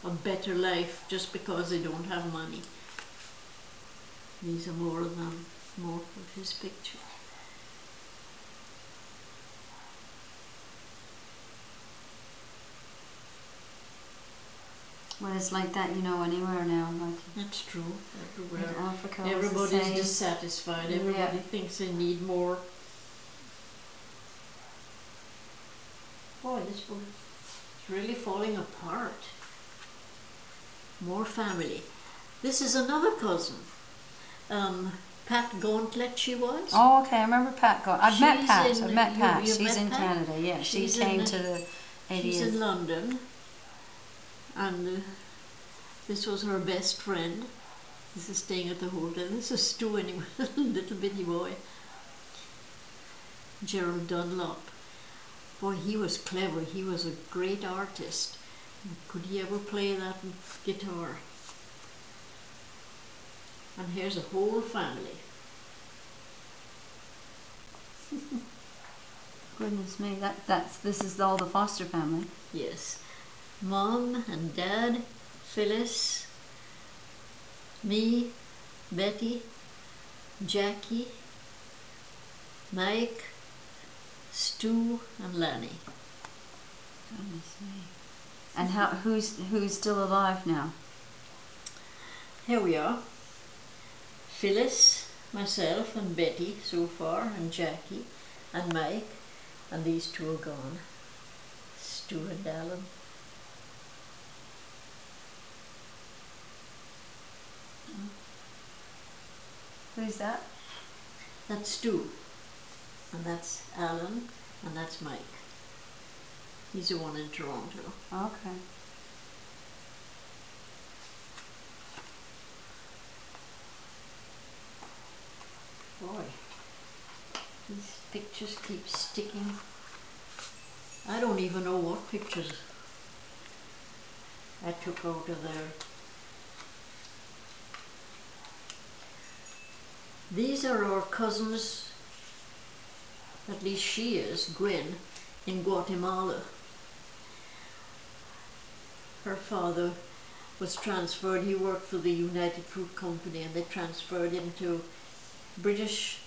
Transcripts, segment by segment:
a better life just because they don't have money. These are more of his pictures. Well, it's like that, you know, anywhere now. Like that's true. Everywhere. In Africa, everybody's dissatisfied. Everybody thinks they need more. Boy, this book is really falling apart. More family. This is another cousin. Pat Gauntlet she was. Oh, okay, I remember Pat Gauntlet. I've met Pat. You've She's met in Pat? Canada, yeah. She came to the 80th. She's in London. And this was her best friend. This is staying at the hotel. This is Stu anyway, little bitty boy. Gerald Dunlop. Boy, he was clever. He was a great artist. Could he ever play that guitar? And here's a whole family. Goodness me, this is all the Foster family. Yes. Mom and Dad, Phyllis, me, Betty, Jackie, Mike, Stu, and Lanny. Goodness me. And who's still alive now? Here we are. Phyllis, myself, and Betty so far, and Jackie, and Mike, and these two are gone. Stu and Alan. Who's that? That's Stu, and that's Alan, and that's Mike. He's the one in Toronto. Okay. Boy, these pictures keep sticking. I don't even know what pictures I took out of there. These are our cousins, at least she is, Gwen, in Guatemala. Her father was transferred, he worked for the United Fruit Company, and they transferred him to British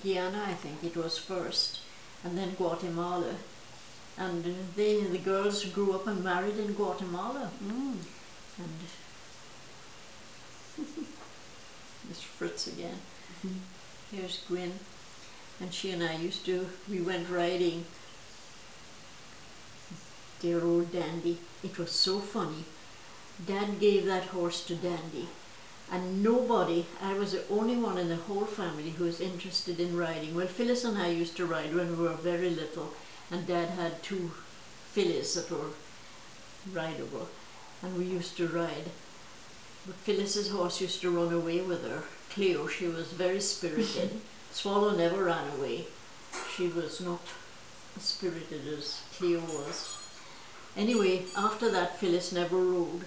Guiana, I think it was first, and then Guatemala. And the girls grew up and married in Guatemala. And there's Fritz again. Here's Gwen, and she and I we went riding. Dear old Dandy. It was so funny. Dad gave that horse to Dandy, and nobody, I was the only one in the whole family who was interested in riding. Well, Phyllis and I used to ride when we were very little, and Dad had 2 fillies that were rideable, and we used to ride. But Phyllis's horse used to run away with her. Cleo, she was very spirited. Swallow never ran away. She was not as spirited as Cleo was. Anyway, after that, Phyllis never rode.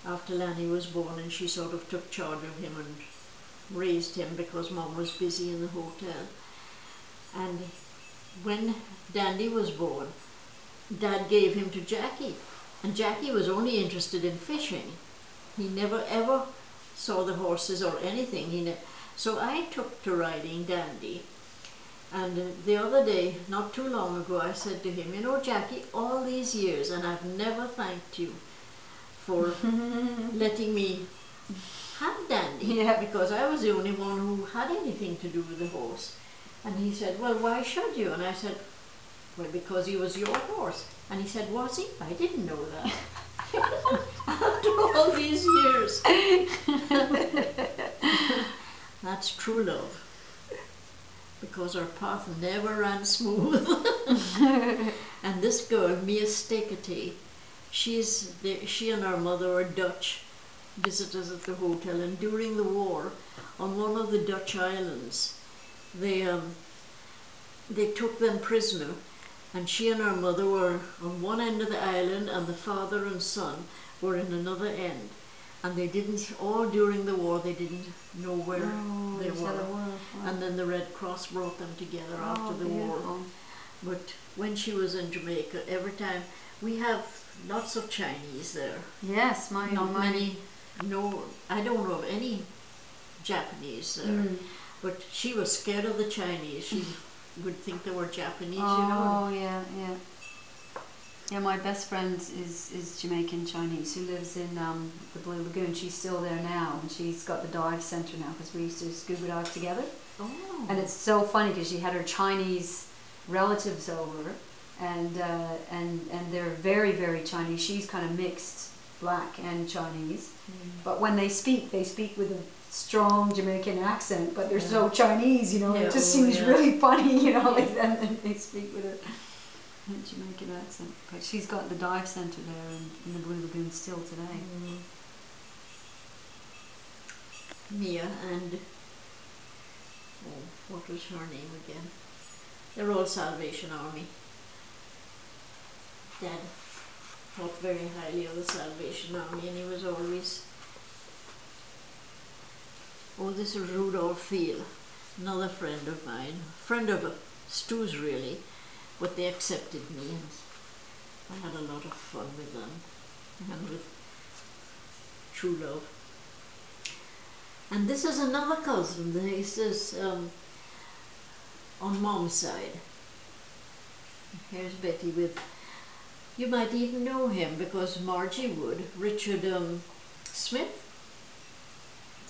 After Lanny was born, and she sort of took charge of him and raised him because Mom was busy in the hotel. And when Dandy was born, Dad gave him to Jackie, and Jackie was only interested in fishing. He never ever saw the horses or anything. So I took to riding Dandy. And the other day, not too long ago, I said to him, you know, Jackie, all these years, and I've never thanked you for letting me have Dandy, because I was the only one who had anything to do with the horse. And he said, well, why should you? And I said, well, because he was your horse. And he said, was he? I didn't know that. After all these years. That's true love. Because our path never ran smooth. And this girl, Mia Steketee, she and her mother are Dutch visitors at the hotel, and during the war, on one of the Dutch islands, they took them prisoner, and she and her mother were on one end of the island, and the father and son were in another end. And they didn't, all during the war, they didn't know where they were. And then the Red Cross brought them together after the war. But when she was in Jamaica, every time, we have lots of Chinese there. Yes, Not many. No, I don't know of any Japanese there. But she was scared of the Chinese. She would think they were Japanese, you know. Oh, yeah, yeah. Yeah, my best friend is Jamaican Chinese who lives in the Blue Lagoon. She's still there now, and she's got the dive centre now because we used to scuba dive together. Oh. And it's so funny because she had her Chinese relatives over, and they're very, very Chinese. She's kind of mixed black and Chinese, but when they speak with a strong Jamaican accent, but they're so Chinese, you know. Yeah, it just seems really funny, you know, like, and they speak with a Jamaican accent. But she's got the dive centre there in the Blue Lagoon still today. Mia and what was her name again? They're all Salvation Army. Dad thought very highly of the Salvation Army, and he was always. Oh, this is Rudolph Field, another friend of mine, friend of Stu's really, but they accepted me, and I had a lot of fun with them and with True Love. And this is another cousin. This is on Mom's side. Here's Betty with. You might even know him because Margie would. Richard Smith.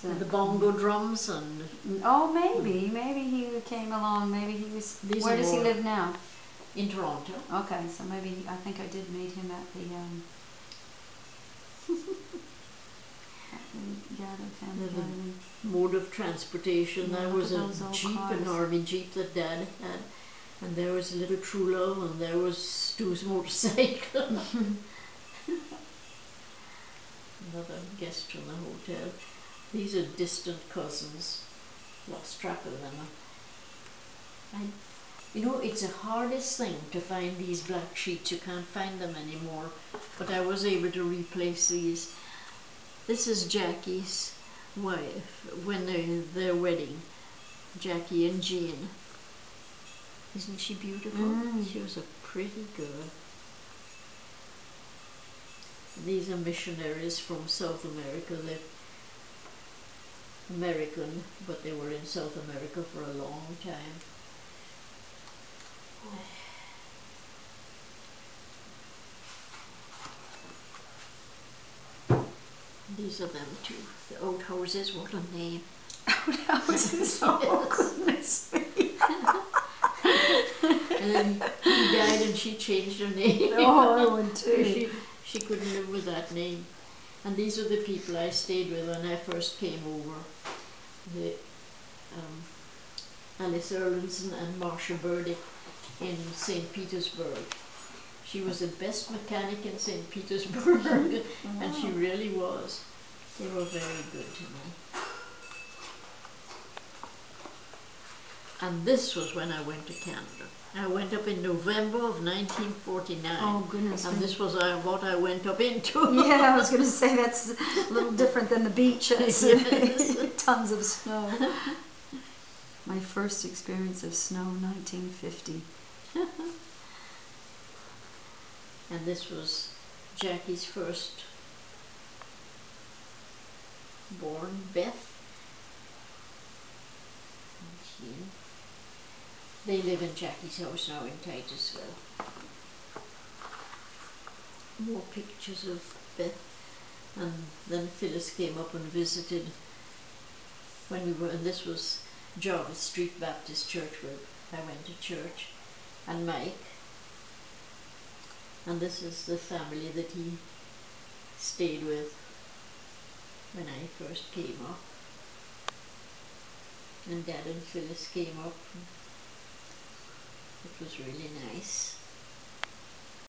With the bongo drums and. Oh, maybe he came along. Maybe he was. Where does he live now? In Toronto. Okay, so maybe I think I did meet him at the family gathering. Mode of transportation. Yeah, there was a Jeep, cars. an army Jeep that Dad had, and there was a little True Love, and there was Stu's motorcycle. Another guest from the hotel. These are distant cousins. Lost track of them. You know, it's the hardest thing to find these black sheets. You can't find them anymore. But I was able to replace these. This is Jackie's wife when their wedding. Jackie and Jean. Isn't she beautiful? She was a pretty girl. These are missionaries from South America. They're American, but they were in South America for a long time. These are them too. The outhouses, what a name. Outhouses, oh goodness me. And then he died and she changed her name. Oh, I would too. She couldn't live with that name. And these are the people I stayed with when I first came over. The Alice Erlandson and Marcia Burdick in St. Petersburg. She was the best mechanic in St. Petersburg, and she really was. They were very good to me. And this was when I went to Canada. I went up in November of 1949. Oh goodness. And this was what I went up into. Yeah, I was going to say that's a little different than the beaches. Yes. Tons of snow. My first experience of snow, 1950. And this was Jackie's first born, Beth. They live in Jackie's house now in Titusville. More pictures of Beth. And then Phyllis came up and visited when we were, and this was Jarvis Street Baptist Church where I went to church, and Mike. And this is the family that he stayed with when I first came up. And Dad and Phyllis came up. It was really nice.